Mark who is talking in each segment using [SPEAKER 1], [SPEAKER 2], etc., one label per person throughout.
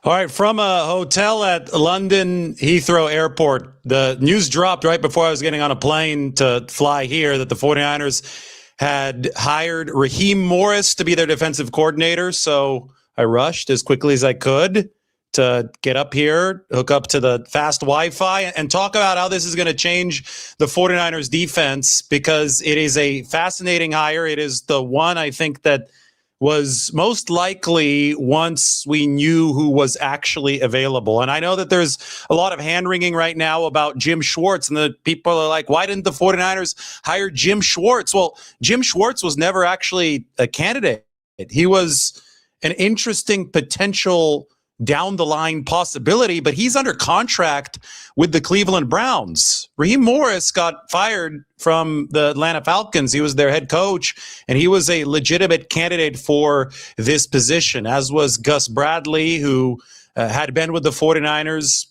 [SPEAKER 1] All right, from a hotel at London Heathrow Airport, the news dropped right before I was getting on a plane to fly here that the 49ers had hired Raheem Morris to be their defensive coordinator. So I rushed as quickly as I could to get up here, hook up to the fast Wi-Fi, and talk about how this is going to change the 49ers defense, because it is a fascinating hire. It is the one I think that was most likely once we knew who was actually available. And I know that there's a lot of hand-wringing right now about Jim Schwartz, and the people are like, why didn't the 49ers hire Jim Schwartz? Well, Jim Schwartz was never actually a candidate. He was an interesting potential down the line possibility, but he's under contract with the Cleveland Browns. Raheem Morris got fired from the Atlanta Falcons. He was their head coach, and he was a legitimate candidate for this position, as was Gus Bradley, who had been with the 49ers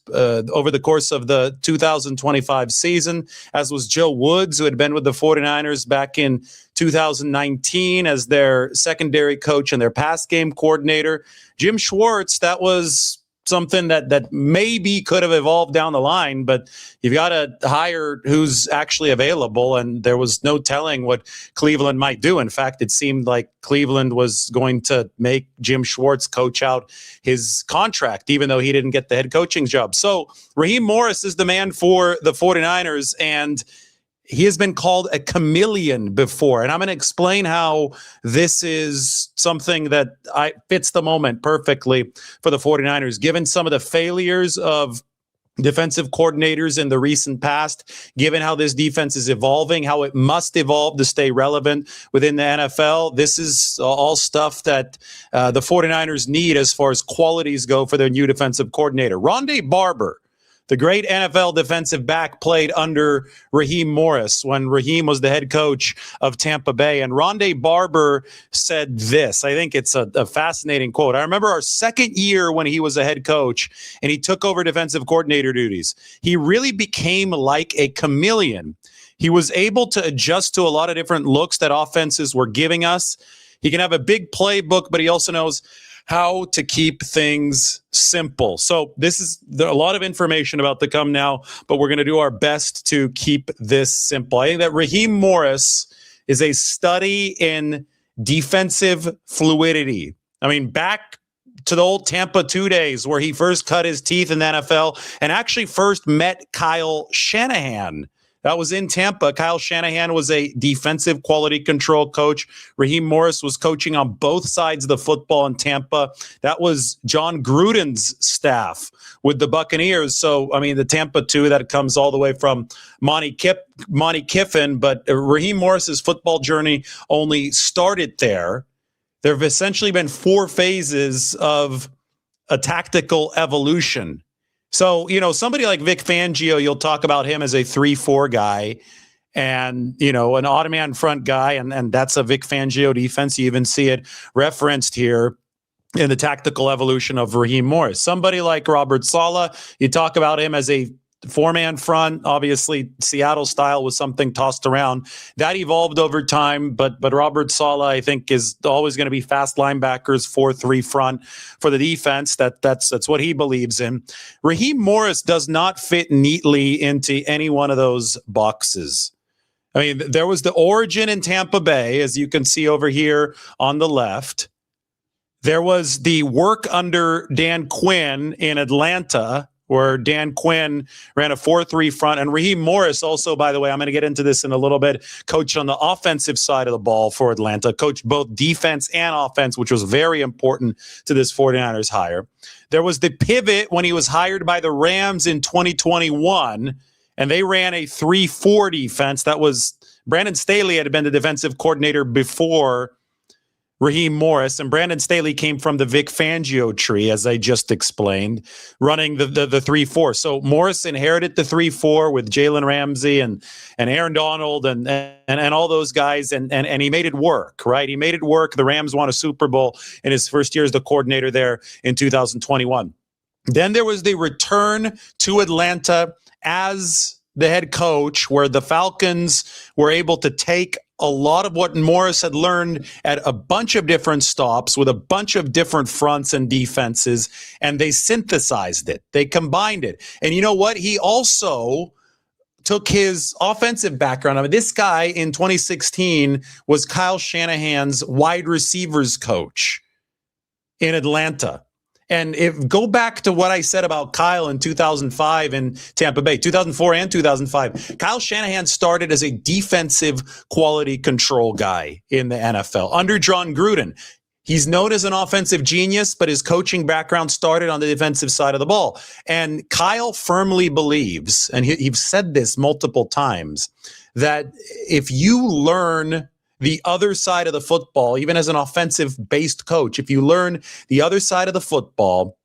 [SPEAKER 1] over the course of the 2025 season, as was Joe Woods, who had been with the 49ers back in 2019 as their secondary coach and their pass game coordinator. Jim Schwartz, that was something that maybe could have evolved down the line, but you've got to hire who's actually available, and there was no telling what Cleveland might do. In fact, it seemed like Cleveland was going to make Jim Schwartz coach out his contract, even though he didn't get the head coaching job. So Raheem Morris is the man for the 49ers, and he has been called a chameleon before, and I'm going to explain how this is something that fits the moment perfectly for the 49ers, given some of the failures of defensive coordinators in the recent past, given how this defense is evolving, how it must evolve to stay relevant within the NFL. This is all stuff that the 49ers need as far as qualities go for their new defensive coordinator. Rondé Barber, the great NFL defensive back, played under Raheem Morris when Raheem was the head coach of Tampa Bay. And Rondé Barber said this. I think it's a fascinating quote. I remember our second year when he was a head coach and he took over defensive coordinator duties. He really became like a chameleon. He was able to adjust to a lot of different looks that offenses were giving us. He can have a big playbook, but he also knows how to keep things simple. So this is a lot of information about to come now, but we're going to do our best to keep this simple. I think that Raheem Morris is a study in defensive fluidity. I mean, back to the old Tampa 2 days where he first cut his teeth in the NFL and actually first met Kyle Shanahan. That was in Tampa. Kyle Shanahan was a defensive quality control coach. Raheem Morris was coaching on both sides of the football in Tampa. That was John Gruden's staff with the Buccaneers. So, I mean, the Tampa 2, that comes all the way from Monty Kiffin, but Raheem Morris's football journey only started there. There have essentially been 4 phases of a tactical evolution. So, somebody like Vic Fangio, you'll talk about him as a 3-4 guy and, an Ottoman front guy. And that's a Vic Fangio defense. You even see it referenced here in the tactical evolution of Raheem Morris. Somebody like Robert Saleh, you talk about him as a 4-man front. Obviously, Seattle style was something tossed around. That evolved over time, but Robert Saleh, I think, is always going to be fast linebackers, 4-3 front for the defense. That's what he believes in. Raheem Morris does not fit neatly into any one of those boxes. I mean, there was the origin in Tampa Bay, as you can see over here on the left. There was the work under Dan Quinn in Atlanta, where Dan Quinn ran a 4-3 front. And Raheem Morris also, by the way, I'm going to get into this in a little bit, coached on the offensive side of the ball for Atlanta, coached both defense and offense, which was very important to this 49ers hire. There was the pivot when he was hired by the Rams in 2021, and they ran a 3-4 defense. That was Brandon Staley had been the defensive coordinator before Raheem Morris, and Brandon Staley came from the Vic Fangio tree, as I just explained, running the 3-4. So Morris inherited the 3-4 with Jalen Ramsey and Aaron Donald and all those guys, and he made it work, right? He made it work. The Rams won a Super Bowl in his first year as the coordinator there in 2021. Then there was the return to Atlanta as the head coach, where the Falcons were able to take a lot of what Morris had learned at a bunch of different stops with a bunch of different fronts and defenses, and they synthesized it. They combined it. And you know what? He also took his offensive background. I mean, this guy in 2016 was Kyle Shanahan's wide receivers coach in Atlanta. And go back to what I said about Kyle in 2005 in Tampa Bay, 2004 and 2005. Kyle Shanahan started as a defensive quality control guy in the NFL under John Gruden. He's known as an offensive genius, but his coaching background started on the defensive side of the ball. And Kyle firmly believes, and he's said this multiple times, that if you learn the other side of the football, even as an offensive-based coach, if you learn the other side of the football,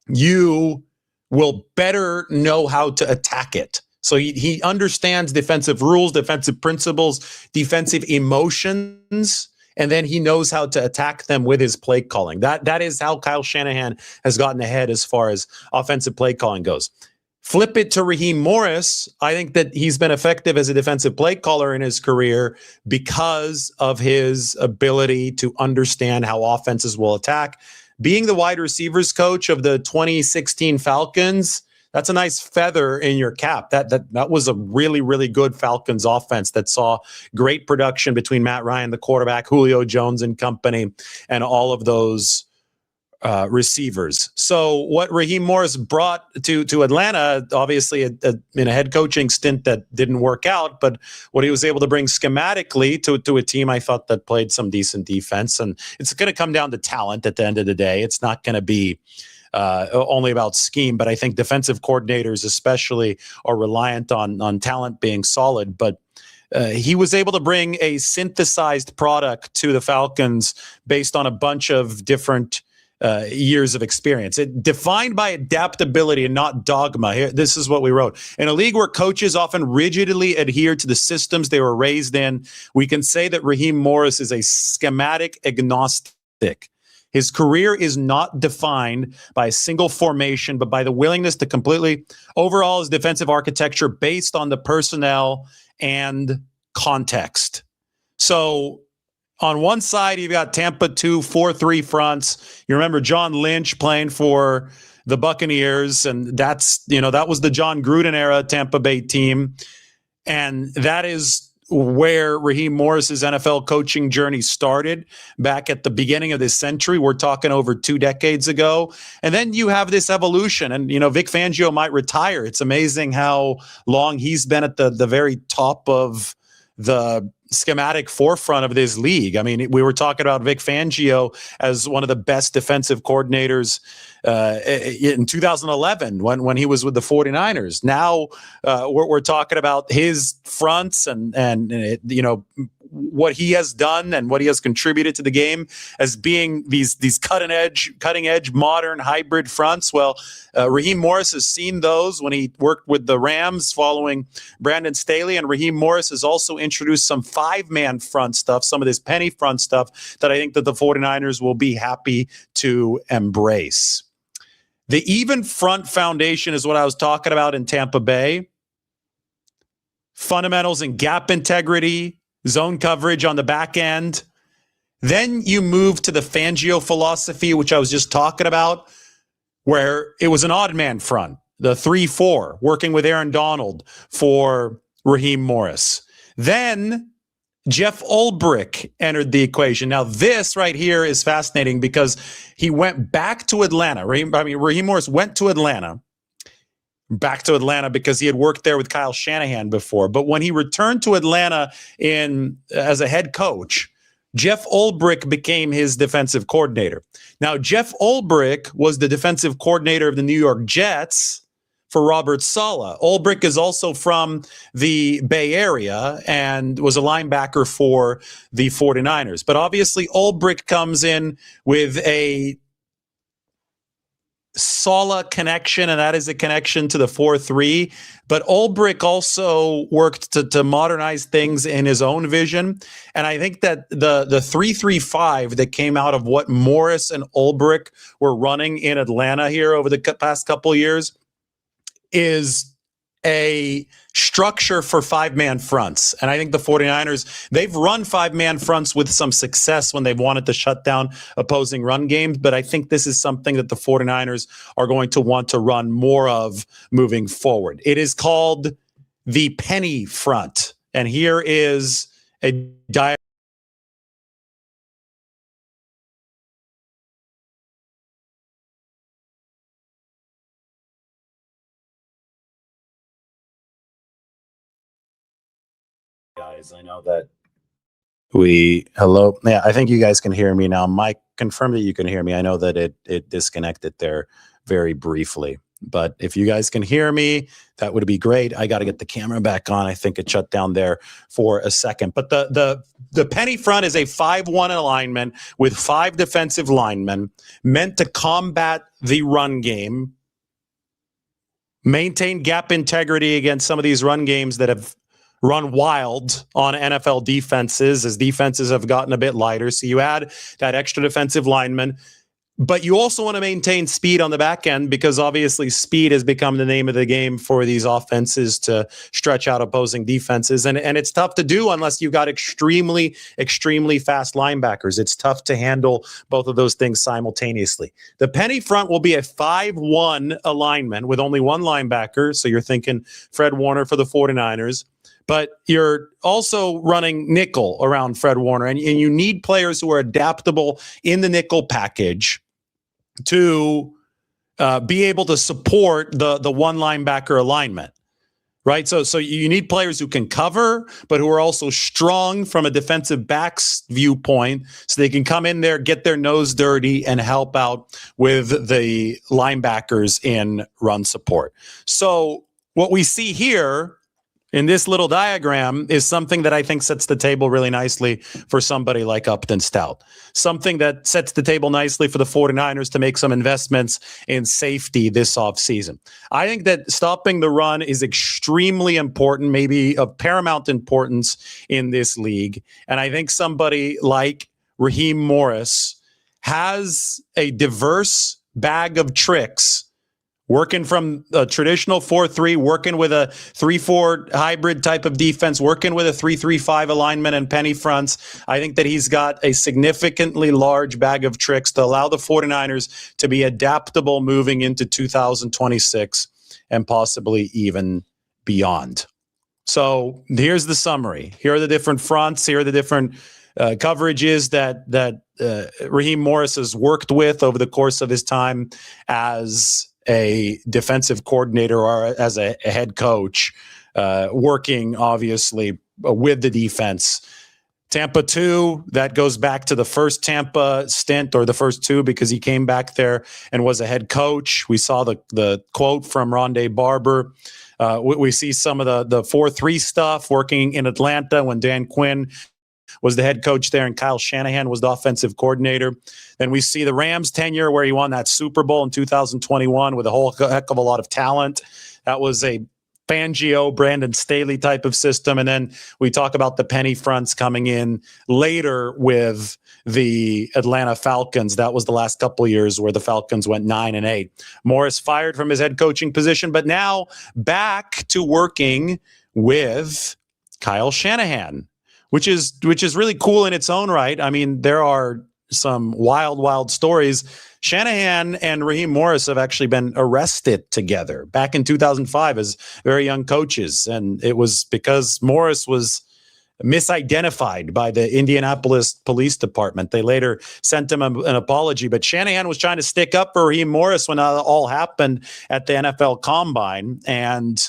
[SPEAKER 1] you will better know how to attack it. So he understands defensive rules, defensive principles, defensive emotions, and then he knows how to attack them with his play calling. That is how Kyle Shanahan has gotten ahead as far as offensive play calling goes. Flip it to Raheem Morris. I think that he's been effective as a defensive play caller in his career because of his ability to understand how offenses will attack. Being the wide receivers coach of the 2016 Falcons, that's a nice feather in your cap. That was a really, really good Falcons offense that saw great production between Matt Ryan, the quarterback, Julio Jones and company, and all of those receivers. So what Raheem Morris brought to Atlanta, obviously in a head coaching stint that didn't work out, but what he was able to bring schematically to a team I thought that played some decent defense. And it's going to come down to talent at the end of the day. It's not going to be only about scheme, but I think defensive coordinators especially are reliant on talent being solid. But he was able to bring a synthesized product to the Falcons based on a bunch of different years of experience. It defined by adaptability and not dogma. Here, this is what we wrote. In a league where coaches often rigidly adhere to the systems they were raised in, we can say that Raheem Morris is a schematic agnostic. His career is not defined by a single formation, but by the willingness to completely overhaul his defensive architecture based on the personnel and context. So on one side, you've got Tampa 2, 4-3 fronts. You remember John Lynch playing for the Buccaneers, and that was the John Gruden era Tampa Bay team. And that is where Raheem Morris's NFL coaching journey started back at the beginning of this century. We're talking over 2 decades ago. And then you have this evolution. And, Vic Fangio might retire. It's amazing how long he's been at the very top of the schematic forefront of this league. I mean, we were talking about Vic Fangio as one of the best defensive coordinators in 2011 when he was with the 49ers. Now we're talking about his fronts and what he has done and what he has contributed to the game as being these cutting edge modern hybrid fronts. Well, Raheem Morris has seen those when he worked with the Rams following Brandon Staley, and Raheem Morris has also introduced some 5-man front stuff, some of this penny front stuff that I think that the 49ers will be happy to embrace. The even front foundation is what I was talking about in Tampa Bay. Fundamentals and gap integrity, zone coverage on the back end. Then you move to the Fangio philosophy, which I was just talking about, where it was an odd man front, the 3-4, working with Aaron Donald for Raheem Morris. Then Jeff Ulbrich entered the equation. Now, this right here is fascinating because he went back to Atlanta. Raheem Morris went to Atlanta, back to Atlanta because he had worked there with Kyle Shanahan before. But when he returned to Atlanta as a head coach, Jeff Ulbrich became his defensive coordinator. Now, Jeff Ulbrich was the defensive coordinator of the New York Jets for Robert Saleh. Ulbrich is also from the Bay Area and was a linebacker for the 49ers. But obviously, Ulbrich comes in with a Saleh connection, and that is a connection to the 4-3. But Ulbrich also worked to modernize things in his own vision. And I think that the 3-3-5 that came out of what Morris and Ulbrich were running in Atlanta here over the past couple of years is a structure for five-man fronts. And I think the 49ers, they've run five-man fronts with some success when they've wanted to shut down opposing run games. But I think this is something that the 49ers are going to want to run more of moving forward. It is called the penny front. And here is a diagram. Guys, I know that hello. Yeah, I think you guys can hear me now. Mike, confirm that you can hear me. I know that it disconnected there very briefly. But if you guys can hear me, that would be great. I got to get the camera back on. I think it shut down there for a second. But the penny front is a 5-1 alignment with 5 defensive linemen meant to combat the run game, maintain gap integrity against some of these run games that have run wild on NFL defenses as defenses have gotten a bit lighter. So you add that extra defensive lineman. But you also want to maintain speed on the back end because obviously speed has become the name of the game for these offenses to stretch out opposing defenses. And it's tough to do unless you've got extremely, extremely fast linebackers. It's tough to handle both of those things simultaneously. The penny front will be a 5-1 alignment with only one linebacker. So you're thinking Fred Warner for the 49ers. But you're also running nickel around Fred Warner. And you need players who are adaptable in the nickel package to be able to support the one linebacker alignment, right? So you need players who can cover, but who are also strong from a defensive backs viewpoint, so they can come in there, get their nose dirty, and help out with the linebackers in run support. So what we see here in this little diagram is something that I think sets the table really nicely for somebody like Upton Stout. Something that sets the table nicely for the 49ers to make some investments in safety this offseason. I think that stopping the run is extremely important, maybe of paramount importance in this league. And I think somebody like Raheem Morris has a diverse bag of tricks, working from a traditional 4-3, working with a 3-4 hybrid type of defense, working with a 3-3-5 alignment and penny fronts. I think that he's got a significantly large bag of tricks to allow the 49ers to be adaptable moving into 2026 and possibly even beyond. So here's the summary. Here are the different fronts. Here are the different coverages that Raheem Morris has worked with over the course of his time as a defensive coordinator or as a head coach, working obviously with the defense. Tampa 2, that goes back to the first Tampa stint, or the first 2, because he came back there and was a head coach. We saw the quote from Rondé Barber. We see some of the 4-3 stuff working in Atlanta when Dan Quinn was the head coach there and Kyle Shanahan was the offensive coordinator. Then we see the Rams tenure where he won that Super Bowl in 2021 with a whole heck of a lot of talent. That was a Fangio, Brandon Staley type of system. And then we talk about the penny fronts coming in later with the Atlanta Falcons. That was the last couple of years where the Falcons went 9-8. Morris fired from his head coaching position, but now back to working with Kyle Shanahan, which is really cool in its own right. I mean, there are some wild stories. Shanahan and Raheem Morris have actually been arrested together back in 2005 as very young coaches. And it was because Morris was misidentified by the Indianapolis Police Department. They later sent him an apology, but Shanahan was trying to stick up for Raheem Morris when it all happened at the NFL Combine, and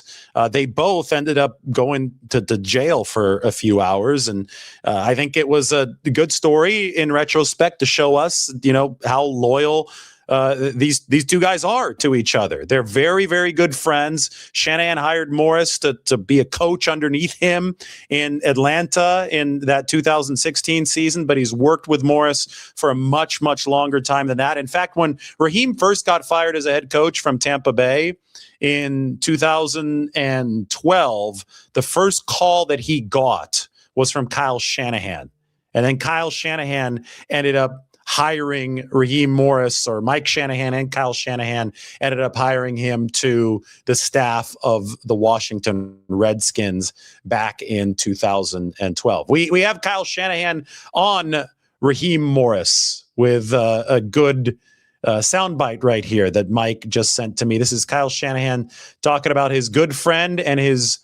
[SPEAKER 1] they both ended up going to jail for a few hours. And I think it was a good story in retrospect to show us, how loyal these two guys are to each other. They're very, very good friends. Shanahan hired Morris to be a coach underneath him in Atlanta in that 2016 season, but he's worked with Morris for a much, much longer time than that. In fact, when Raheem first got fired as a head coach from Tampa Bay in 2012, the first call that he got was from Kyle Shanahan. And then Kyle Shanahan ended up hiring Raheem Morris, or Mike Shanahan and Kyle Shanahan ended up hiring him to the staff of the Washington Redskins back in 2012. We have Kyle Shanahan on Raheem Morris with a good soundbite right here that Mike just sent to me. This is Kyle Shanahan talking about his good friend and his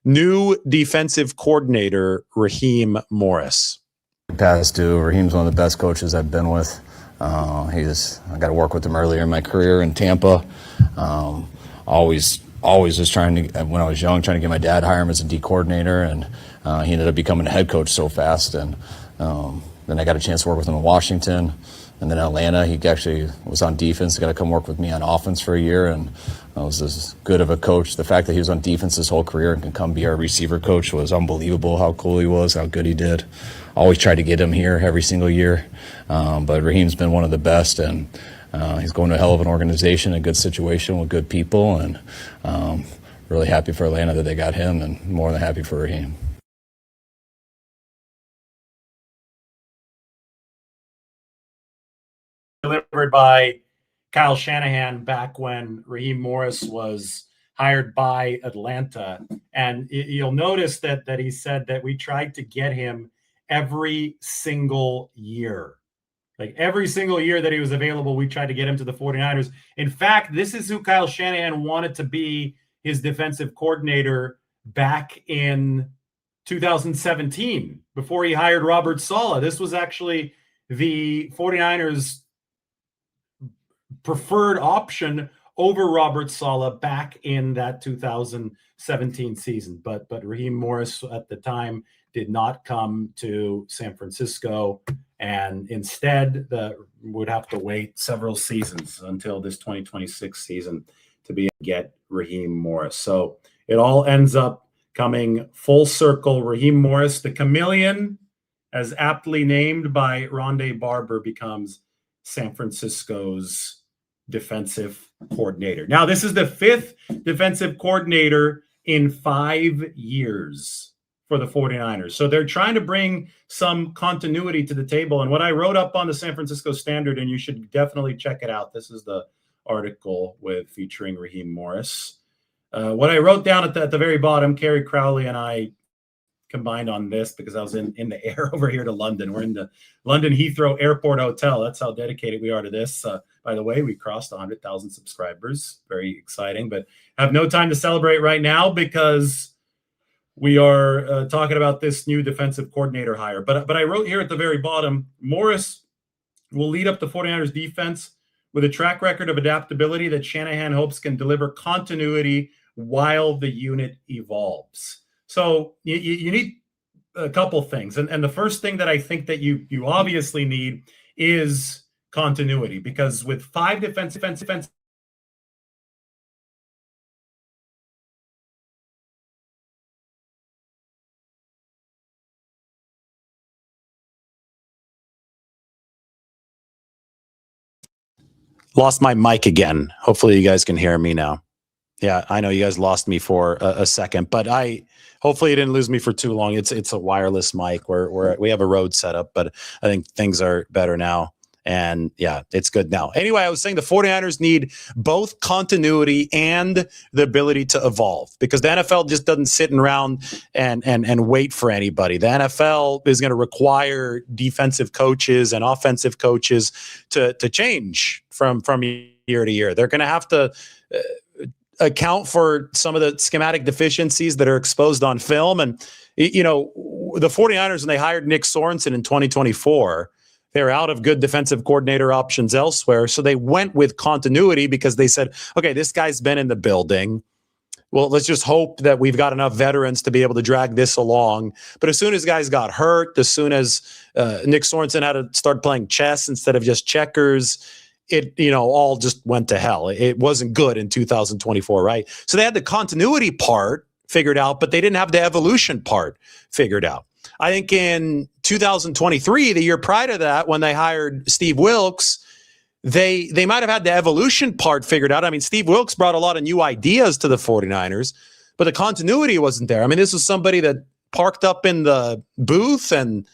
[SPEAKER 1] new defensive coordinator, Raheem Morris.
[SPEAKER 2] Past due. Raheem's one of the best coaches I've been with. I got to work with him earlier in my career in Tampa. Always was trying to, when I was young, trying to get my dad to hire him as a D coordinator, and he ended up becoming a head coach so fast. And then I got a chance to work with him in Washington. And then Atlanta, he actually was on defense. He got to come work with me on offense for a year, and was as good of a coach. The fact that he was on defense his whole career and can come be our receiver coach was unbelievable. How cool he was, how good he did. Always tried to get him here every single year. But Raheem's been one of the best, and he's going to a hell of an organization, a good situation with good people, and really happy for Atlanta that they got him, and more than happy for Raheem.
[SPEAKER 1] Delivered by Kyle Shanahan back when Raheem Morris was hired by Atlanta. And you'll notice that he said that we tried to get him every single year. Like every single year that he was available, we tried to get him to the 49ers. In fact, this is who Kyle Shanahan wanted to be his defensive coordinator back in 2017, before he hired Robert Saleh. This was actually the 49ers' preferred option over Robert Saleh back in that 2017 season. But Raheem Morris at the time did not come to San Francisco, and instead would have to wait several seasons until this 2026 season to get Raheem Morris. So it all ends up coming full circle. Raheem Morris, the Chameleon, as aptly named by Rondé Barber, becomes San Francisco's defensive coordinator. Now, this is the 5th defensive coordinator in 5 years for the 49ers. So they're trying to bring some continuity to the table. And what I wrote up on the San Francisco Standard, and you should definitely check it out. This is the article featuring Raheem Morris. What I wrote down at the very bottom, Kerry Crowley and I combined on this because I was in the air over here to London. We're in the London Heathrow Airport Hotel. That's how dedicated we are to this. By the way, we crossed 100,000 subscribers. Very exciting, but have no time to celebrate right now because we are talking about this new defensive coordinator hire. But I wrote here at the very bottom, Morris will lead up the 49ers defense with a track record of adaptability that Shanahan hopes can deliver continuity while the unit evolves. So you need a couple things. And the first thing that I think that you obviously need is continuity, because with 5 defensive lost my mic again. Hopefully you guys can hear me now. Yeah, I know you guys lost me for a second, but hopefully you didn't lose me for too long. It's a wireless mic where we have a Rode setup, but I think things are better now. And yeah, it's good now. Anyway, I was saying the 49ers need both continuity and the ability to evolve, because the NFL just doesn't sit around and wait for anybody. The NFL is going to require defensive coaches and offensive coaches to change from year to year. They're going to have to account for some of the schematic deficiencies that are exposed on film. And, the 49ers, when they hired Nick Sorensen in 2024, they're out of good defensive coordinator options elsewhere. So they went with continuity because they said, okay, this guy's been in the building. Well, let's just hope that we've got enough veterans to be able to drag this along. But as soon as guys got hurt, as soon as Nick Sorensen had to start playing chess instead of just checkers, it all just went to hell. It wasn't good in 2024, right? So they had the continuity part figured out, but they didn't have the evolution part figured out. I think in 2023, the year prior to that, when they hired Steve Wilks, they might have had the evolution part figured out. I mean, Steve Wilks brought a lot of new ideas to the 49ers, but the continuity wasn't there. I mean, this was somebody that parked up in the booth and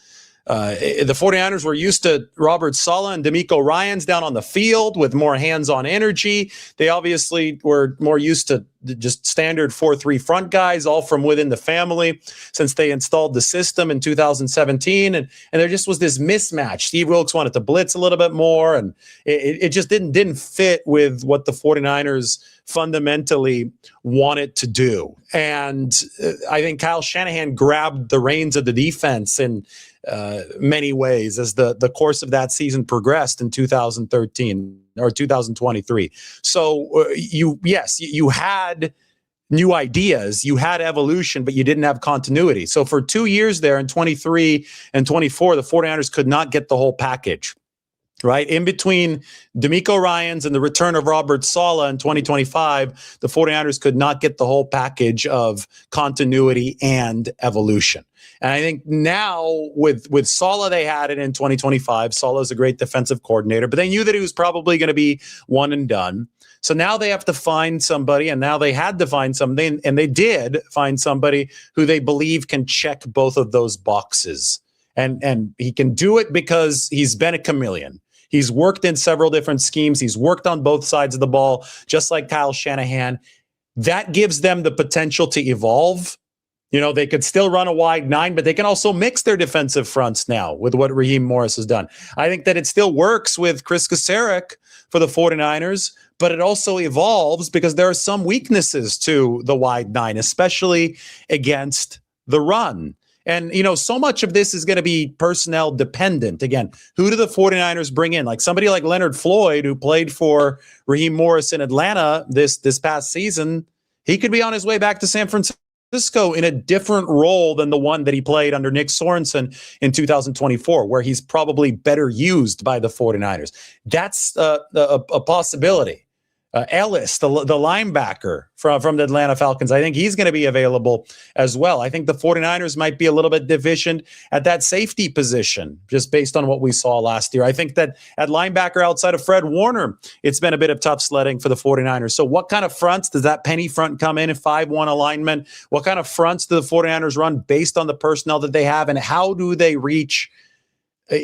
[SPEAKER 1] The 49ers were used to Robert Saleh and D'Amico Ryans down on the field with more hands-on energy. They obviously were more used to just standard 4-3 front guys, all from within the family, since they installed the system in 2017. And there just was this mismatch. Steve Wilks wanted to blitz a little bit more, and it just didn't fit with what the 49ers fundamentally wanted to do. And I think Kyle Shanahan grabbed the reins of the defense in many ways as the course of that season progressed in 2013 or 2023. So you had new ideas, you had evolution, but you didn't have continuity. So for 2 years there in 23 and 24, the 49ers could not get the whole package. Right in between D'Amico Ryans and the return of Robert Saleh in 2025, the 49ers could not get the whole package of continuity and evolution. And I think now with Saleh, they had it in 2025. Saleh is a great defensive coordinator, but they knew that he was probably going to be one and done. So now they have to find somebody, and now they had to find something, and they did find somebody who they believe can check both of those boxes. And he can do it because he's been a chameleon. He's worked in several different schemes. He's worked on both sides of the ball, just like Kyle Shanahan. That gives them the potential to evolve. You know, they could still run a wide nine, but they can also mix their defensive fronts now with what Raheem Morris has done. I think that it still works with Chris Kasarik for the 49ers, but it also evolves because there are some weaknesses to the wide nine, especially against the run. And, you know, so much of this is going to be personnel dependent. Again, who do the 49ers bring in? Like somebody like Leonard Floyd, who played for Raheem Morris in Atlanta this past season, he could be on his way back to San Francisco in a different role than the one that he played under Nick Sorensen in 2024, where he's probably better used by the 49ers. That's a possibility. Ellis, the linebacker from the Atlanta Falcons, I think he's going to be available as well. I think the 49ers might be a little bit deficient at that safety position, just based on what we saw last year. I think that at linebacker outside of Fred Warner, it's been a bit of tough sledding for the 49ers. So what kind of fronts does that penny front come in 5-1 alignment? What kind of fronts do the 49ers run based on the personnel that they have, and how do they reach their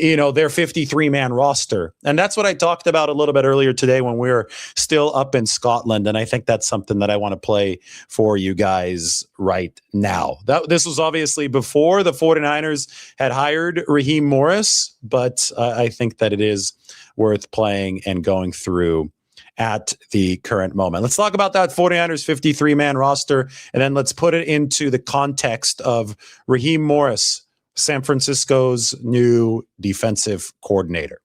[SPEAKER 1] 53-man roster? And that's what I talked about a little bit earlier today when we were still up in Scotland. And I think that's something that I want to play for you guys right now. This was obviously before the 49ers had hired Raheem Morris, but I think that it is worth playing and going through at the current moment. Let's talk about that 49ers 53-man roster, and then let's put it into the context of Raheem Morris, San Francisco's new defensive coordinator.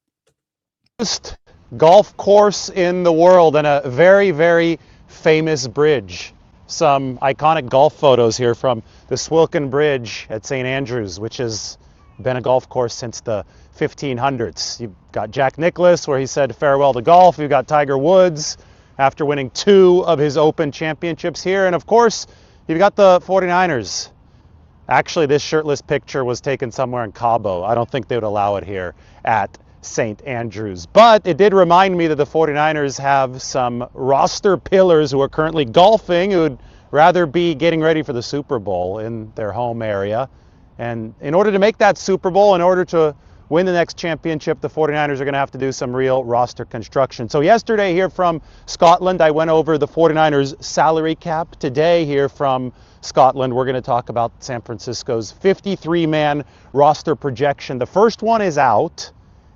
[SPEAKER 3] Golf course in the world and a very, very famous bridge. Some iconic golf photos here from the Swilcan Bridge at St. Andrews, which has been a golf course since the 1500s. You've got Jack Nicklaus, where he said farewell to golf. You've got Tiger Woods after winning 2 of his Open championships here. And of course, you've got the 49ers. Actually, this shirtless picture was taken somewhere in Cabo. I don't think they would allow it here at St. Andrews. But it did remind me that the 49ers have some roster pillars who are currently golfing, who would rather be getting ready for the Super Bowl in their home area. And in order to make that Super Bowl, in order to win the next championship, the 49ers are going to have to do some real roster construction. So yesterday here from Scotland, I went over the 49ers salary cap. Today here from Scotland, we're going to talk about San Francisco's 53-man roster projection. The first one is out,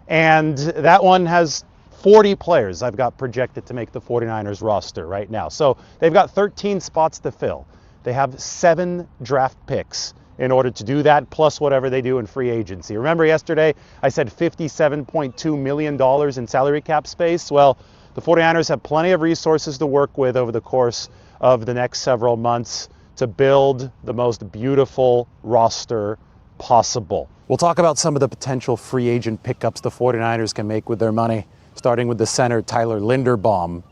[SPEAKER 3] and that one has 40 players I've got projected to make the 49ers roster right now. So they've got 13 spots to fill. They have 7 draft picks in order to do that, plus whatever they do in free agency. Remember yesterday I said $57.2 million in salary cap space? Well, the 49ers have plenty of resources to work with over the course of the next several months to build the most beautiful roster possible. We'll talk about some of the potential free agent pickups the 49ers can make with their money, starting with the center Tyler Linderbaum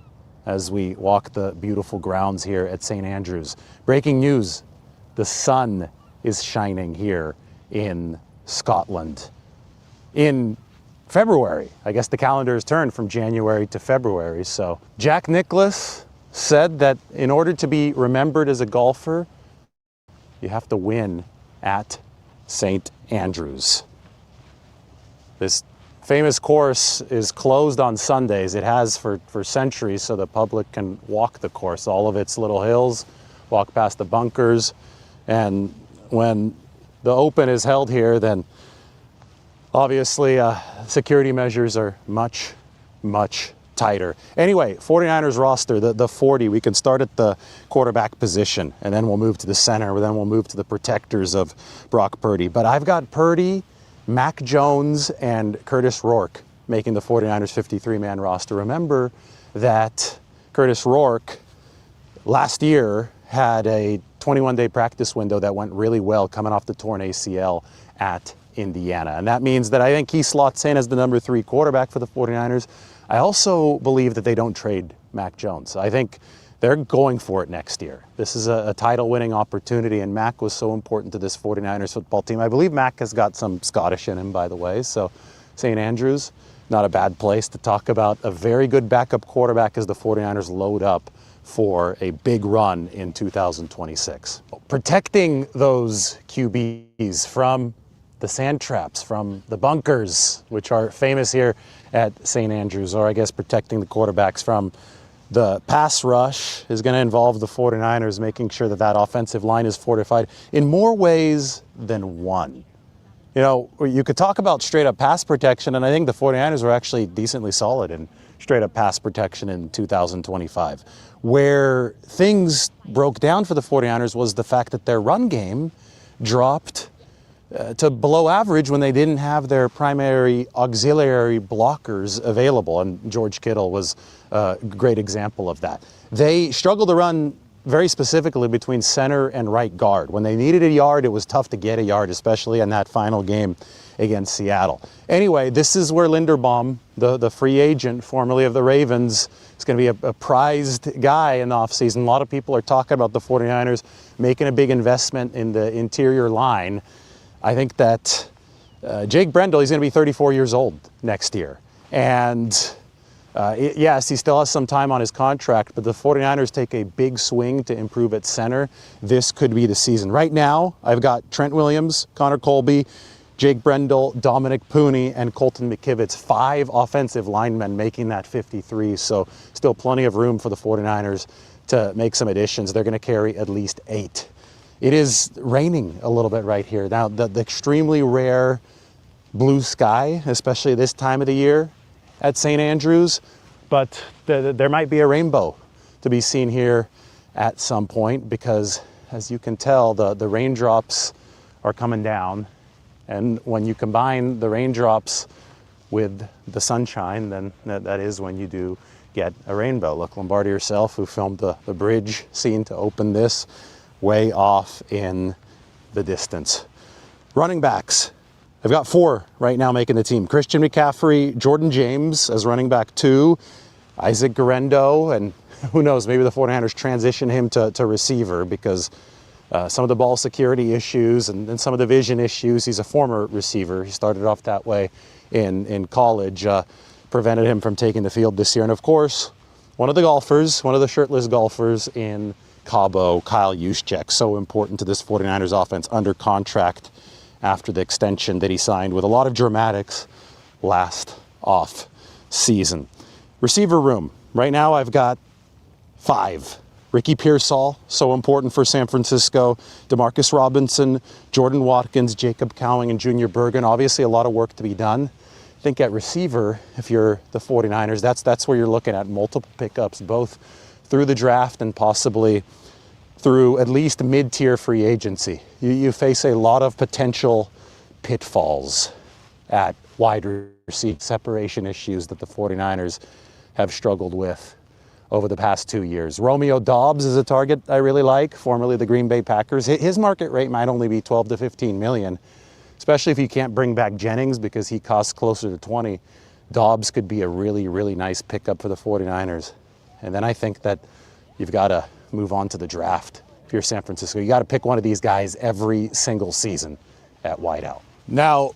[SPEAKER 3] as we walk the beautiful grounds here at St. Andrews. Breaking news, the sun is shining here in Scotland. In February, I guess the calendar has turned from January to February. So Jack Nicklaus said that in order to be remembered as a golfer, you have to win at St. Andrews. This famous course is closed on Sundays. It has for centuries, so the public can walk the course, all of its little hills, walk past the bunkers. And when the Open is held here, then obviously security measures are much, much tighter. Anyway, 49ers roster, the 40, we can start at the quarterback position, and then we'll move to the center, then we'll move to the protectors of Brock Purdy. But I've got Purdy, Mac Jones, and Curtis Rourke making the 49ers 53-man roster. Remember that Curtis Rourke last year had a 21-day practice window that went really well coming off the torn ACL at Indiana. And that means that I think he slots in as the number 3 quarterback for the 49ers. I also believe that they don't trade Mac Jones. I think they're going for it next year. This is a title-winning opportunity, and Mac was so important to this 49ers football team. I believe Mac has got some Scottish in him, by the way, so St. Andrews, not a bad place to talk about a very good backup quarterback as the 49ers load up for a big run in 2026. Protecting those QBs from the sand traps, from the bunkers, which are famous here at St. Andrews, or I guess protecting the quarterbacks from the pass rush, is going to involve the 49ers making sure that that offensive line is fortified in more ways than one. You know, you could talk about straight up pass protection, and I think the 49ers were actually decently solid in straight up pass protection in 2025. Where things broke down for the 49ers was the fact that their run game dropped to below average when they didn't have their primary auxiliary blockers available, and George Kittle was a great example of that. They struggled to run very specifically between center and right guard. When they needed a yard, it was tough to get a yard, especially in that final game against Seattle. Anyway, this is where Linderbaum, the free agent formerly of the Ravens, is going to be a prized guy in the offseason. A lot of people are talking about the 49ers making a big investment in the interior line. I think that Jake Brendel, he's going to be 34 years old next year. And yes, he still has some time on his contract, but the 49ers take a big swing to improve at center. This could be the season. Right now, I've got Trent Williams, Connor Colby, Jake Brendel, Dominic Pooney, and Colton McKivitz, 5 offensive linemen making that 53. So still plenty of room for the 49ers to make some additions. They're going to carry at least 8. It is raining a little bit right here. Now, the extremely rare blue sky, especially this time of the year at St. Andrews, but there might be a rainbow to be seen here at some point because, as you can tell, the raindrops are coming down. And when you combine the raindrops with the sunshine, then that is when you do get a rainbow. Look, Lombardi herself, who filmed the bridge scene to open this, way off in the distance. Running backs. I've got 4 right now making the team. Christian McCaffrey, Jordan James as running back 2, Isaac Guerendo, and who knows, maybe the 49ers transition him to receiver because some of the ball security issues and some of the vision issues. He's a former receiver. He started off that way in college, prevented him from taking the field this year. And of course, one of the golfers, one of the shirtless golfers in Cabo, Kyle Juszczyk, so important to this 49ers offense, under contract after the extension that he signed with a lot of dramatics last off season. Receiver room. Right now I've got 5. Ricky Pearsall, so important for San Francisco. Demarcus Robinson, Jordan Watkins, Jacob Cowing, and Junior Bergen. Obviously a lot of work to be done. I think at receiver, if you're the 49ers, that's where you're looking at multiple pickups, both through the draft and possibly through at least mid-tier free agency. You face a lot of potential pitfalls at wide receiver separation issues that the 49ers have struggled with over the past 2 years. Romeo Doubs is a target I really like, formerly the Green Bay Packers. His market rate might only be 12 to 15 million, especially if you can't bring back Jennings because he costs closer to 20. Doubs could be a really, really nice pickup for the 49ers. And then I think that you've got to move on to the draft. If you're San Francisco, you got to pick one of these guys every single season at wideout. Now,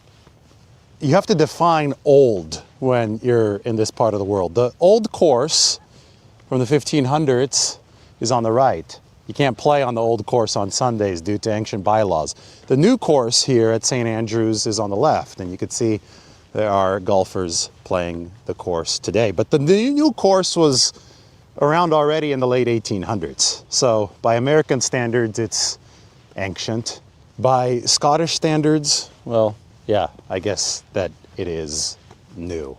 [SPEAKER 3] you have to define old when you're in this part of the world. The old course from the 1500s is on the right. You can't play on the old course on Sundays due to ancient bylaws. The new course here at St. Andrews is on the left, and you could see there are golfers playing the course today. But the new course was around already in the late 1800s. So by American standards, it's ancient. By Scottish standards, well, yeah, I guess that it is new.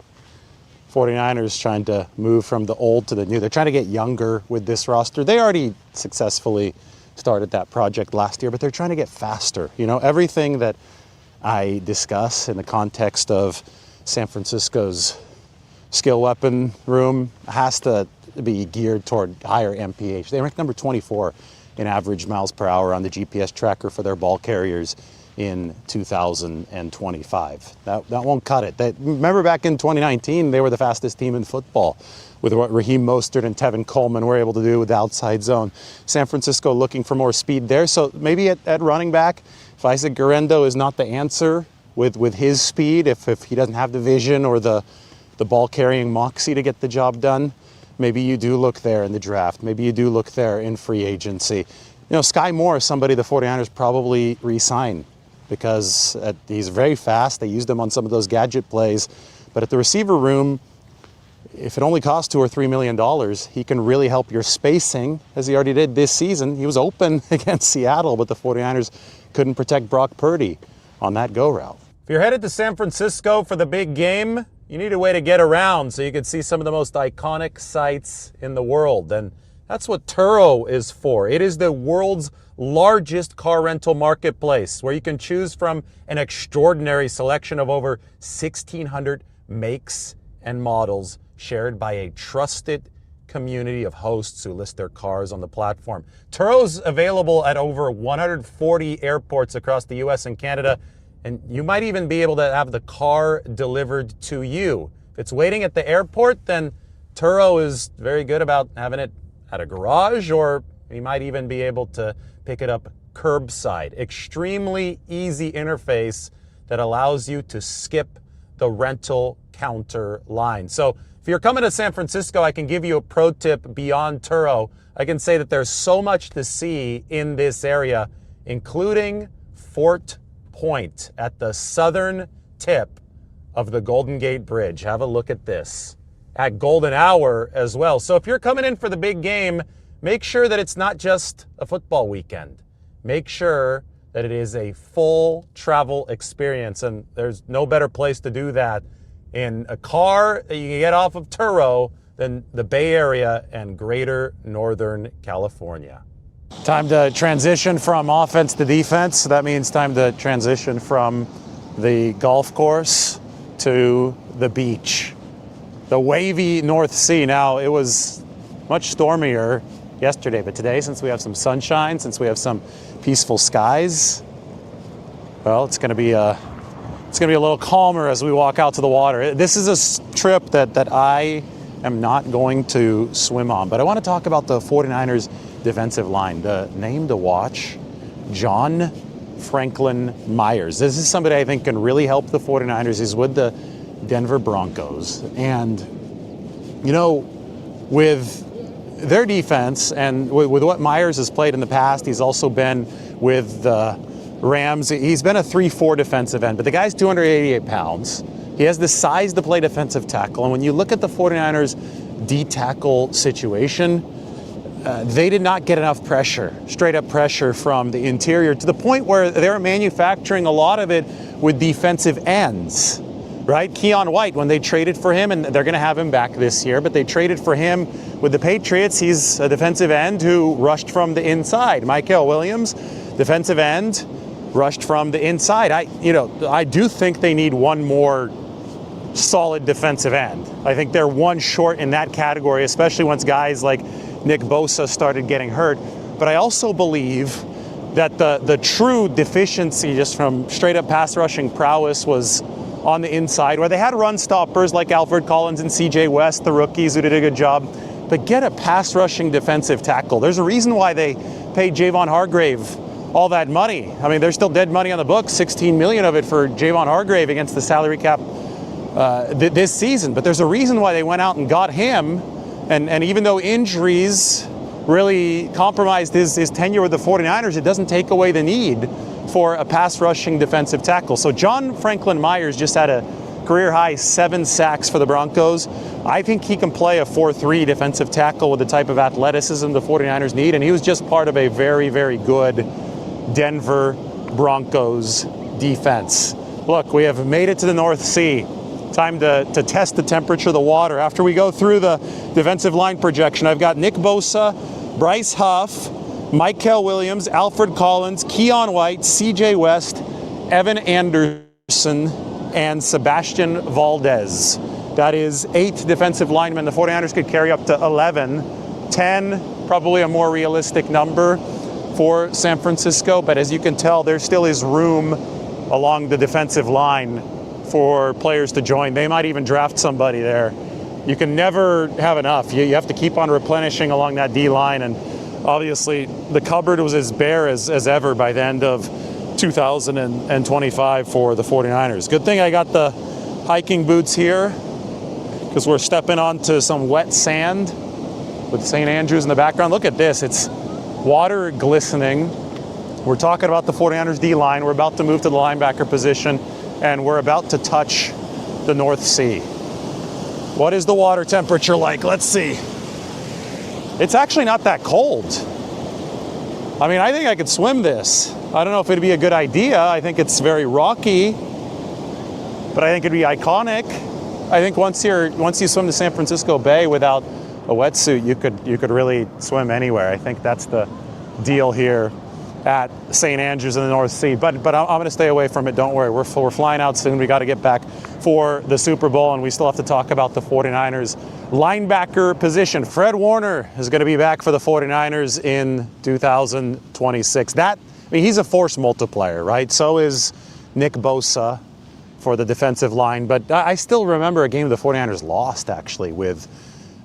[SPEAKER 3] 49ers trying to move from the old to the new. They're trying to get younger with this roster. They already successfully started that project last year, but they're trying to get faster. You know, everything that I discuss in the context of San Francisco's skill weapon room has to be geared toward higher MPH. They ranked number 24 in average miles per hour on the GPS tracker for their ball carriers in 2025. That won't cut it. Remember back in 2019, they were the fastest team in football with what Raheem Mostert and Tevin Coleman were able to do with the outside zone. San Francisco looking for more speed there. So maybe at running back, if Isaac Guerrero is not the answer with his speed, if he doesn't have the vision or the ball carrying moxie to get the job done, maybe you do look there in the draft. Maybe you do look there in free agency. You know, Sky Moore is somebody the 49ers probably re-sign because he's very fast. They used him on some of those gadget plays. But at the receiver room, if it only costs $2 or $3 million, he can really help your spacing, as he already did this season. He was open against Seattle, but the 49ers couldn't protect Brock Purdy on that go route.
[SPEAKER 1] If you're headed to San Francisco for the big game, you need a way to get around so you can see some of the most iconic sights in the world. And that's what Turo is for. It is the world's largest car rental marketplace where you can choose from an extraordinary selection of over 1,600 makes and models shared by a trusted community of hosts who list their cars on the platform. Turo's available at over 140 airports across the US and Canada, and you might even be able to have the car delivered to you. If it's waiting at the airport, then Turo is very good about having it at a garage, or you might even be able to pick it up curbside. Extremely easy interface that allows you to skip the rental counter line. So if you're coming to San Francisco, I can give you a pro tip beyond Turo. I can say that there's so much to see in this area, including Fort Point at the southern tip of the Golden Gate Bridge. Have a look at this. At Golden Hour as well. So if you're coming in for the big game, make sure that it's not just a football weekend. Make sure that it is a full travel experience, and there's no better place to do that in a car that you can get off of Turo than the Bay Area and greater Northern California.
[SPEAKER 3] Time to transition from offense to defense. So that means time to transition from the golf course to the beach. The wavy North Sea. Now, it was much stormier yesterday, but today, since we have some sunshine, since we have some peaceful skies, well, it's going to be a little calmer as we walk out to the water. This is a trip that I am not going to swim on, but I want to talk about the 49ers defensive line. The name to watch, John Franklin Myers. This is somebody I think can really help the 49ers. He's with the Denver Broncos. And, you know, with their defense and with what Myers has played in the past, he's also been with the Rams. He's been a 3-4 defensive end, but the guy's 288 pounds. He has the size to play defensive tackle. And when you look at the 49ers D-tackle situation, they did not get enough pressure, straight up pressure from the interior, to the point where they're manufacturing a lot of it with defensive ends, right? Keon White, when they traded for him, and they're going to have him back this year, but they traded for him with the Patriots. He's a defensive end who rushed from the inside. Michael Williams, defensive end, rushed from the inside. I do think they need one more solid defensive end. I think they're one short in that category, especially once guys like Nick Bosa started getting hurt. But I also believe that the true deficiency just from straight up pass rushing prowess was on the inside, where they had run stoppers like Alfred Collins and CJ West, the rookies who did a good job. But get a pass rushing defensive tackle. There's a reason why they paid Javon Hargrave all that money. I mean, there's still dead money on the books, $16 million of it for Javon Hargrave against the salary cap this season. But there's a reason why they went out and got him. And even though injuries really compromised his tenure with the 49ers, it doesn't take away the need for a pass rushing defensive tackle. So John Franklin Myers just had a career high 7 sacks for the Broncos. I think he can play a 4-3 defensive tackle with the type of athleticism the 49ers need, and he was just part of a very, very good Denver Broncos defense. Look, we have made it to the North Sea. Time to test the temperature of the water. After we go through the defensive line projection, I've got Nick Bosa, Bryce Huff, Michael Williams, Alfred Collins, Keon White, CJ West, Evan Anderson, and Sebastian Valdez. That is 8 defensive linemen. The 49ers could carry up to 11. 10, probably a more realistic number for San Francisco, but as you can tell, there still is room along the defensive line for players to join. They might even draft somebody there. You can never have enough. You have to keep on replenishing along that D-line, and obviously the cupboard was as bare as ever by the end of 2025 for the 49ers. Good thing I got the hiking boots here because we're stepping onto some wet sand with St. Andrews in the background. Look at this. It's water glistening. We're talking about the 49ers D-line. We're about to move to the linebacker position, and we're about to touch the North Sea. What is the water temperature like? Let's see. It's actually not that cold. I mean, I think I could swim this. I don't know if it'd be a good idea. I think it's very rocky, but I think it'd be iconic. I think once you swim to San Francisco Bay without a wetsuit, you could really swim anywhere. I think that's the deal here at St. Andrews in the North Sea. But I'm going to stay away from it. Don't worry. We're flying out soon. We got to get back for the Super Bowl, and we still have to talk about the 49ers linebacker position. Fred Warner is going to be back for the 49ers in 2026. He's a force multiplier, right? So is Nick Bosa for the defensive line. But I still remember a game the 49ers lost, actually, with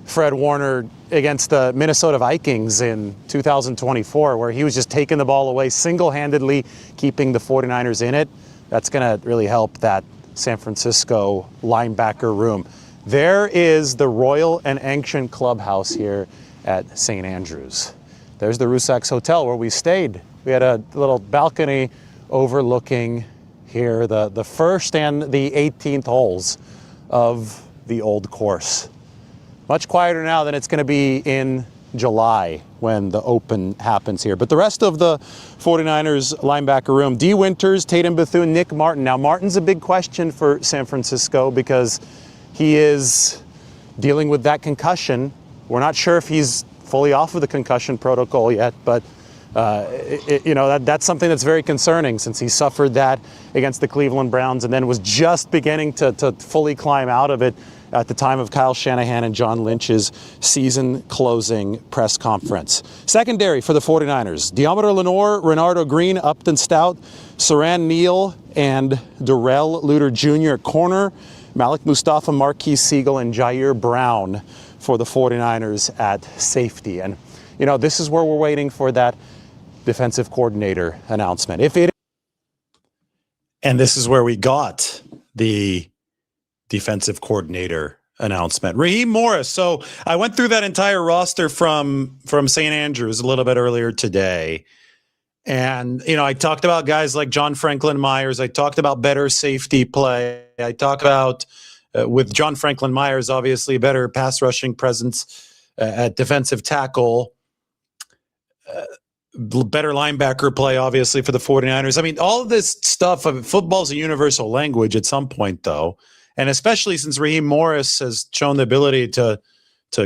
[SPEAKER 3] Fred Warner against the Minnesota Vikings in 2024, where he was just taking the ball away, single-handedly keeping the 49ers in it. That's going to really help that San Francisco linebacker room. There is the Royal and Ancient Clubhouse here at St. Andrews. There's the Rusacks Hotel where we stayed. We had a little balcony overlooking here the first and the 18th holes of the old course. Much quieter now than it's going to be in July when the Open happens here. But the rest of the 49ers linebacker room, D. Winters, Tatum Bethune, Nick Martin. Now, Martin's a big question for San Francisco because he is dealing with that concussion. We're not sure if he's fully off of the concussion protocol yet, but that's something that's very concerning since he suffered that against the Cleveland Browns and then was just beginning to fully climb out of it at the time of Kyle Shanahan and John Lynch's season-closing press conference. Secondary for the 49ers, Deommodore Lenoir, Renardo Green, Upton Stout, Saran Neal, and Darrell Luter Jr. at corner, Malik Mustafa, Marquise Siegel, and Jair Brown for the 49ers at safety. And, this is where we're waiting for that defensive coordinator announcement.
[SPEAKER 1] And this is where we got the defensive coordinator announcement. Raheem Morris. So I went through that entire roster from St. Andrews a little bit earlier today. And, I talked about guys like John Franklin Myers. I talked about better safety play. I talked about, with John Franklin Myers, obviously better pass rushing presence at defensive tackle. Better linebacker play, obviously, for the 49ers. I mean, all of this stuff, football's a universal language at some point, though. And especially since Raheem Morris has shown the ability to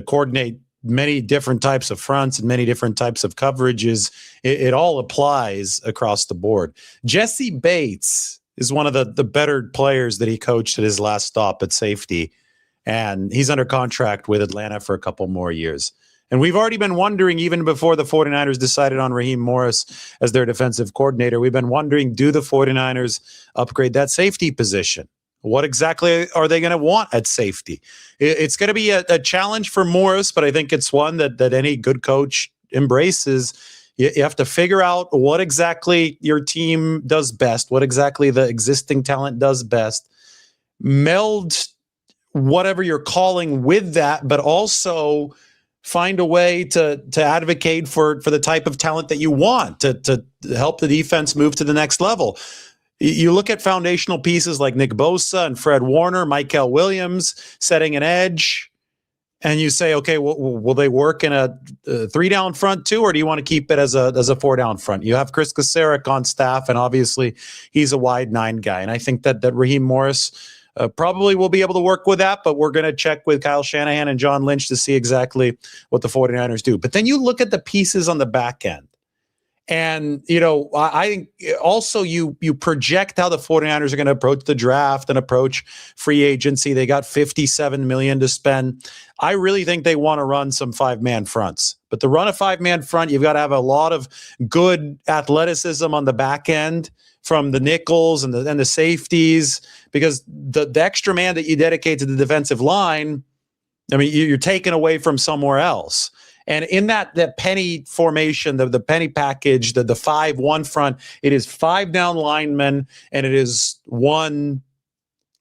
[SPEAKER 1] coordinate many different types of fronts and many different types of coverages, it all applies across the board. Jesse Bates is one of the better players that he coached at his last stop at safety. And he's under contract with Atlanta for a couple more years. And we've already been wondering, even before the 49ers decided on Raheem Morris as their defensive coordinator, we've been wondering, do the 49ers upgrade that safety position? What exactly are they going to want at safety? It's going to be a challenge for Morris, but I think it's one that any good coach embraces. You have to figure out what exactly your team does best, what exactly the existing talent does best. Meld whatever you're calling with that, but also find a way to advocate for the type of talent that you want to help the defense move to the next level. You look at foundational pieces like Nick Bosa and Fred Warner, Michael Williams setting an edge, and you say, okay, will they work in a 3-down front too, or do you want to keep it as a 4-down front? You have Chris Kasarik on staff, and obviously he's a wide 9 guy, and I think that Raheem Morris probably will be able to work with that, but we're going to check with Kyle Shanahan and John Lynch to see exactly what the 49ers do. But then you look at the pieces on the back end. And, I think also you project how the 49ers are going to approach the draft and approach free agency. They got $57 million to spend. I really think they want to run some 5-man fronts. But to run a 5-man front, you've got to have a lot of good athleticism on the back end from the nickels and the safeties, because the extra man that you dedicate to the defensive line, I mean, you're taken away from somewhere else. And in that penny formation, the penny package, the 5-1 front, it is 5 down linemen and it is 1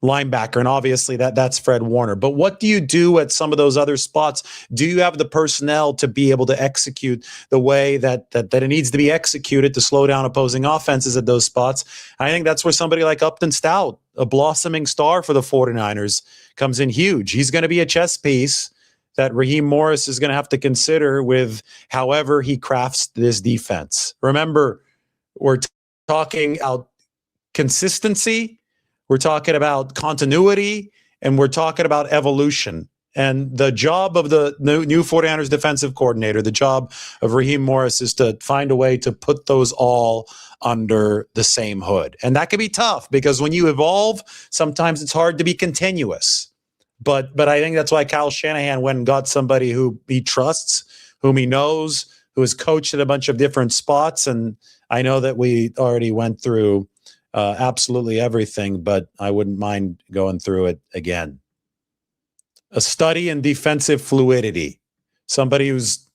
[SPEAKER 1] linebacker. And obviously that's Fred Warner. But what do you do at some of those other spots? Do you have the personnel to be able to execute the way that it needs to be executed to slow down opposing offenses at those spots? I think that's where somebody like Upton Stout, a blossoming star for the 49ers, comes in huge. He's going to be a chess piece that Raheem Morris is going to have to consider with however he crafts this defense. Remember, we're talking about consistency, we're talking about continuity, and we're talking about evolution. And the job of the new 49ers defensive coordinator, the job of Raheem Morris, is to find a way to put those all under the same hood. And that can be tough because when you evolve, sometimes it's hard to be continuous. But I think that's why Kyle Shanahan went and got somebody who he trusts, whom he knows, who has coached at a bunch of different spots. And I know that we already went through absolutely everything, but I wouldn't mind going through it again. A study in defensive fluidity. Somebody who's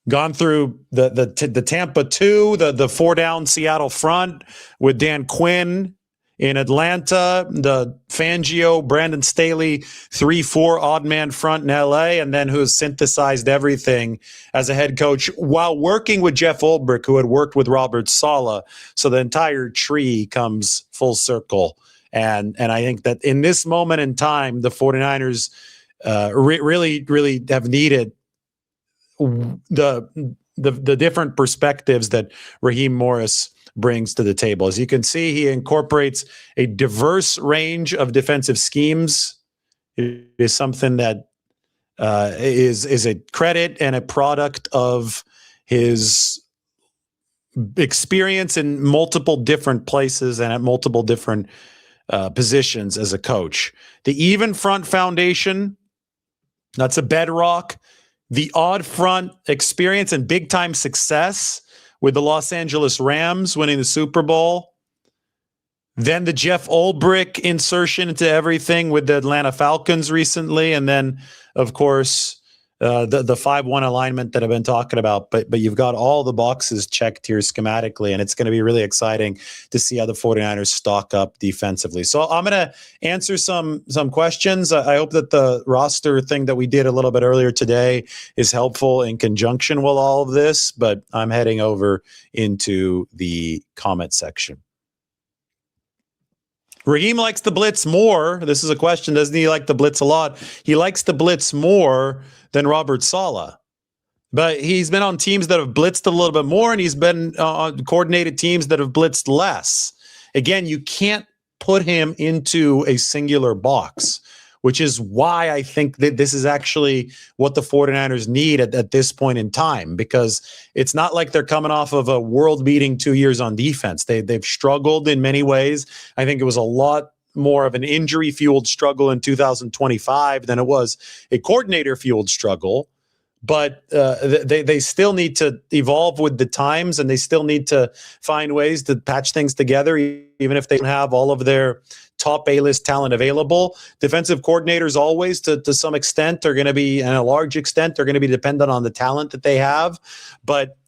[SPEAKER 1] gone through the Tampa 2, the 4-down Seattle front with Dan Quinn in Atlanta, the Fangio, Brandon Staley 3-4 odd man front in LA, and then who has synthesized everything as a head coach while working with Jeff Ulbrich, who had worked with Robert Saleh. So the entire tree comes full circle. And I think that in this moment in time, the 49ers really have needed the different perspectives that Raheem Morris brings to the table. As you can see, he incorporates a diverse range of defensive schemes. It is something that is a credit and a product of his experience in multiple different places and at multiple different positions as a coach. The even front foundation, that's a bedrock. The odd front experience and big time success with the Los Angeles Rams winning the Super Bowl. Then the Jeff Ulbrich insertion into everything with the Atlanta Falcons recently. And then, of course, the 5-1 alignment that I've been talking about. But you've got all the boxes checked here schematically, and it's going to be really exciting to see how the 49ers stock up defensively. So I'm going to answer some questions. I hope that the roster thing that we did a little bit earlier today is helpful in conjunction with all of this, but I'm heading over into the comment section. Raheem likes the blitz more. This is a question. Doesn't he like the blitz a lot? He likes the blitz more than Robert Saleh. But he's been on teams that have blitzed a little bit more, and he's been on coordinated teams that have blitzed less. Again, you can't put him into a singular box, which is why I think that this is actually what the 49ers need at this point in time, because it's not like they're coming off of a world-beating 2 years on defense. They've struggled in many ways. I think it was a lot more of an injury-fueled struggle in 2025 than it was a coordinator-fueled struggle. But they still need to evolve with the times, and they still need to find ways to patch things together, even if they don't have all of their top A-list talent available. Defensive coordinators always, to some extent, are going to be, and a large extent, are going to be dependent on the talent that they have. But,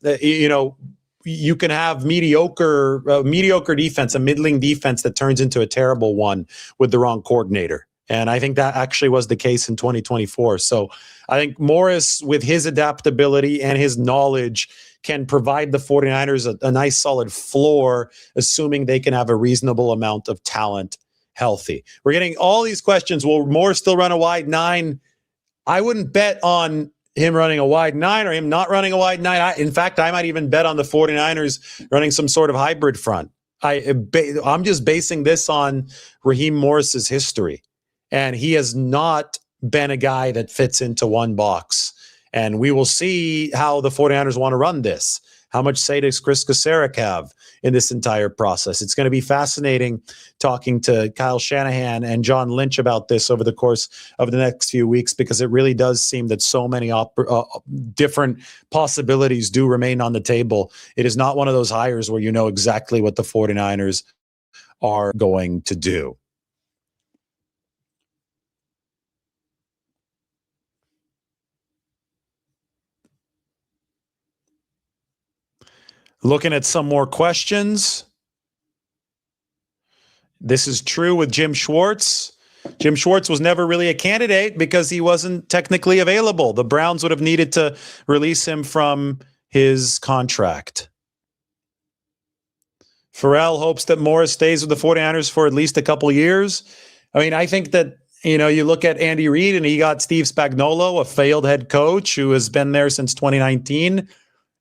[SPEAKER 1] you can have mediocre defense, a middling defense that turns into a terrible one with the wrong coordinator. And I think that actually was the case in 2024. So I think Morris, with his adaptability and his knowledge, can provide the 49ers a nice solid floor, assuming they can have a reasonable amount of talent healthy. We're getting all these questions. Will Morris still run a wide nine? I wouldn't bet on him running a wide nine or him not running a wide nine. In fact, I might even bet on the 49ers running some sort of hybrid front. I'm just basing this on Raheem Morris's history. And he has not been a guy that fits into one box. And we will see how the 49ers want to run this. How much say does Chris Kasarik have in this entire process? It's going to be fascinating talking to Kyle Shanahan and John Lynch about this over the course of the next few weeks, because it really does seem that so many different possibilities do remain on the table. It is not one of those hires where you know exactly what the 49ers are going to do. Looking at some more questions. This is true with Jim Schwartz. Jim Schwartz was never really a candidate because he wasn't technically available. The Browns would have needed to release him from his contract. Pharrell hopes that Morris stays with the 49ers for at least a couple of years. I mean, I think that, you look at Andy Reid and he got Steve Spagnuolo, a failed head coach who has been there since 2019.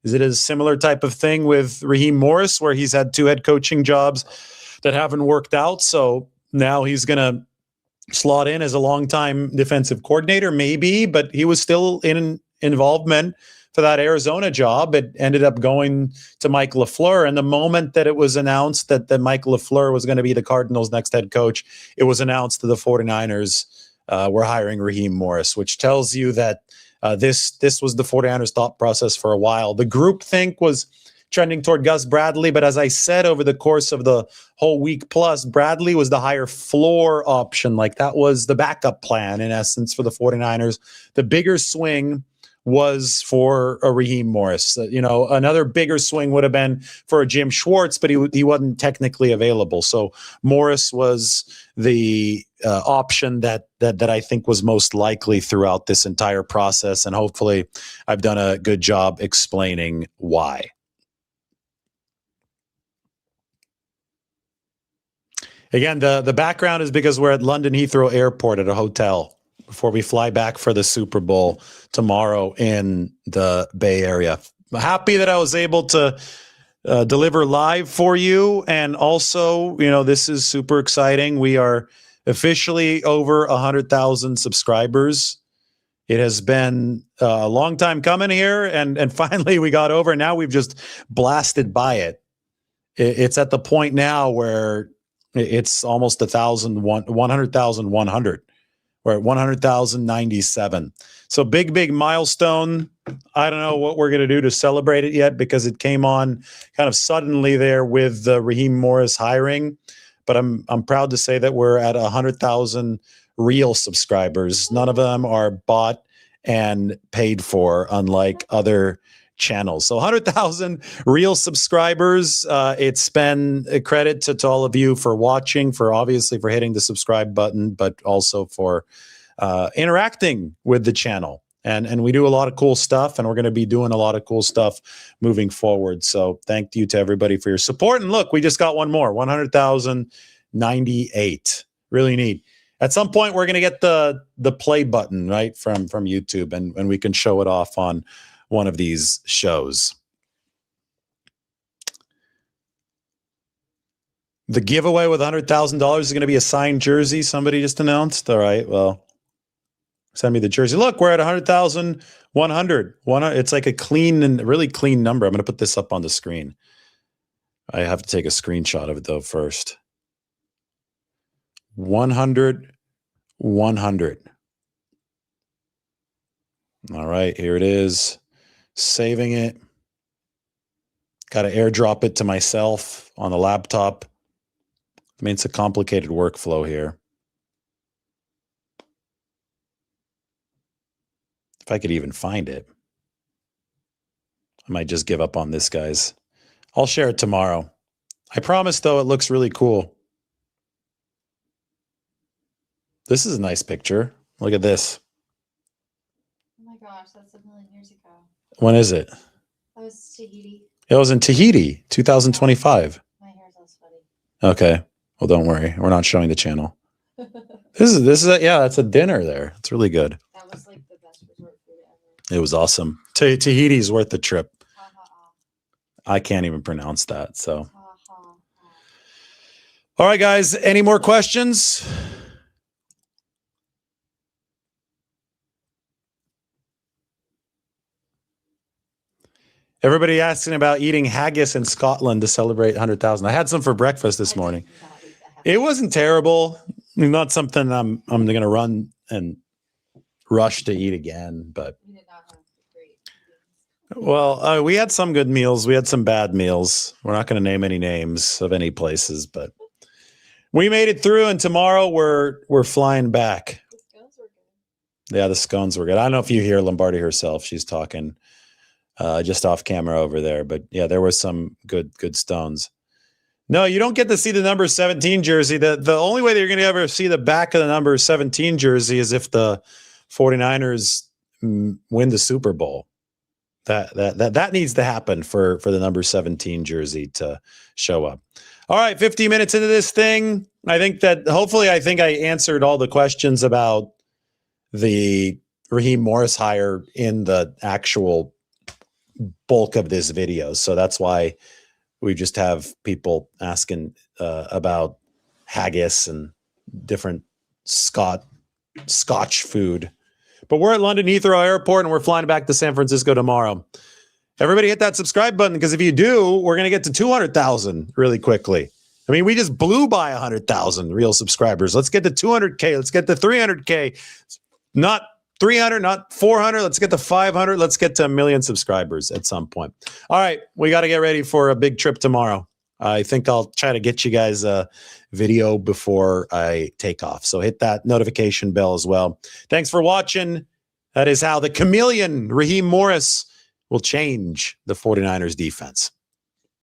[SPEAKER 1] Is it a similar type of thing with Raheem Morris, where he's had 2 head coaching jobs that haven't worked out? So now he's going to slot in as a longtime defensive coordinator, maybe, but he was still in involvement for that Arizona job. It ended up going to Mike LaFleur. And the moment that it was announced that Mike LaFleur was going to be the Cardinals' next head coach, it was announced that the 49ers were hiring Raheem Morris, which tells you that this was the 49ers thought process for a while. The group think was trending toward Gus Bradley, but as I said, over the course of the whole week plus, Bradley was the higher floor option. Like, that was the backup plan, in essence, for the 49ers. The bigger swing was for a Raheem Morris. Another bigger swing would have been for a Jim Schwartz, but he wasn't technically available. So Morris was the option that I think was most likely throughout this entire process, and hopefully I've done a good job explaining why. Again, the background is because we're at London Heathrow Airport at a hotel before we fly back for the Super Bowl tomorrow in the Bay Area. Happy that I was able to deliver live for you. And also, this is super exciting. We are officially over 100,000 subscribers. It has been a long time coming here, and finally we got over. Now we've just blasted by it. It's at the point now where it's almost 100,100. We're at 100,097. So big milestone. I don't know what we're going to do to celebrate it yet, because it came on kind of suddenly there with the Raheem Morris hiring. But I'm proud to say that we're at 100,000 real subscribers. None of them are bought and paid for, unlike other channels. So 100,000 real subscribers. It's been a credit to all of you for watching, for hitting the subscribe button, but also for interacting with the channel. And we do a lot of cool stuff, and we're going to be doing a lot of cool stuff moving forward. So thank you to everybody for your support. And look, we just got one more, 100,098. Really neat. At some point, we're going to get the play button, right, from YouTube, and we can show it off on one of these shows. The giveaway with $100,000 is going to be a signed jersey. Somebody just announced. All right, well, send me the jersey. Look, we're at 100,100. It's like a clean and really clean number. I'm going to put this up on the screen. I have to take a screenshot of it though first. 100. All right, here it is. Saving it. Got to airdrop it to myself on the laptop. I mean, it's a complicated workflow here. If I could even find it. I might just give up on this, guys. I'll share it tomorrow. I promise, though, it looks really cool. This is a nice picture. Look at this.
[SPEAKER 4] Oh my gosh, that's a million years ago.
[SPEAKER 1] When is it?
[SPEAKER 4] That was Tahiti.
[SPEAKER 1] It was in Tahiti, 2025.
[SPEAKER 4] My hair's all sweaty.
[SPEAKER 1] Okay. Well, don't worry. We're not showing the channel. This is yeah, that's a dinner there. It's really good.
[SPEAKER 4] That was like the best resort food ever.
[SPEAKER 1] It was awesome. Tahiti's worth the trip.
[SPEAKER 4] Ha ha ha.
[SPEAKER 1] I can't even pronounce that. So,
[SPEAKER 4] Ha ha ha.
[SPEAKER 1] all right, guys. Any more questions? Everybody asking about eating haggis in Scotland to celebrate 100,000. I had some for breakfast this morning. It wasn't terrible. Not something I'm going to run and rush to eat again, but
[SPEAKER 4] We did not have great.
[SPEAKER 1] well, we had some good meals. We had some bad meals. We're not going to name any names of any places, but we made it through. And tomorrow we're flying back.
[SPEAKER 4] The scones were good.
[SPEAKER 1] Yeah, the scones were good. I don't know if you hear Lombardi herself. She's talking just off camera over there, but yeah, there was some good stones. No, you don't get to see the number 17 jersey. The only way that you're going to ever see the back of the number 17 jersey is if the 49ers win the Super Bowl. That needs to happen for the number 17 jersey to show up. All right, 15 minutes into this thing. I think I answered all the questions about the Raheem Morris hire in the actual bulk of this video. So that's why we just have people asking about haggis and different Scotch food. But we're at London Heathrow Airport and we're flying back to San Francisco tomorrow. Everybody hit that subscribe button, because if you do, we're going to get to 200,000 really quickly. I mean, we just blew by 100,000 real subscribers. Let's get to 200K. Let's get to 300K. Not 300, not 400. Let's get to 500. Let's get to 1 million subscribers at some point. All right. We got to get ready for a big trip tomorrow. I think I'll try to get you guys a video before I take off. So hit that notification bell as well. Thanks for watching. That is how the Chameleon, Raheem Morris, will change the 49ers defense.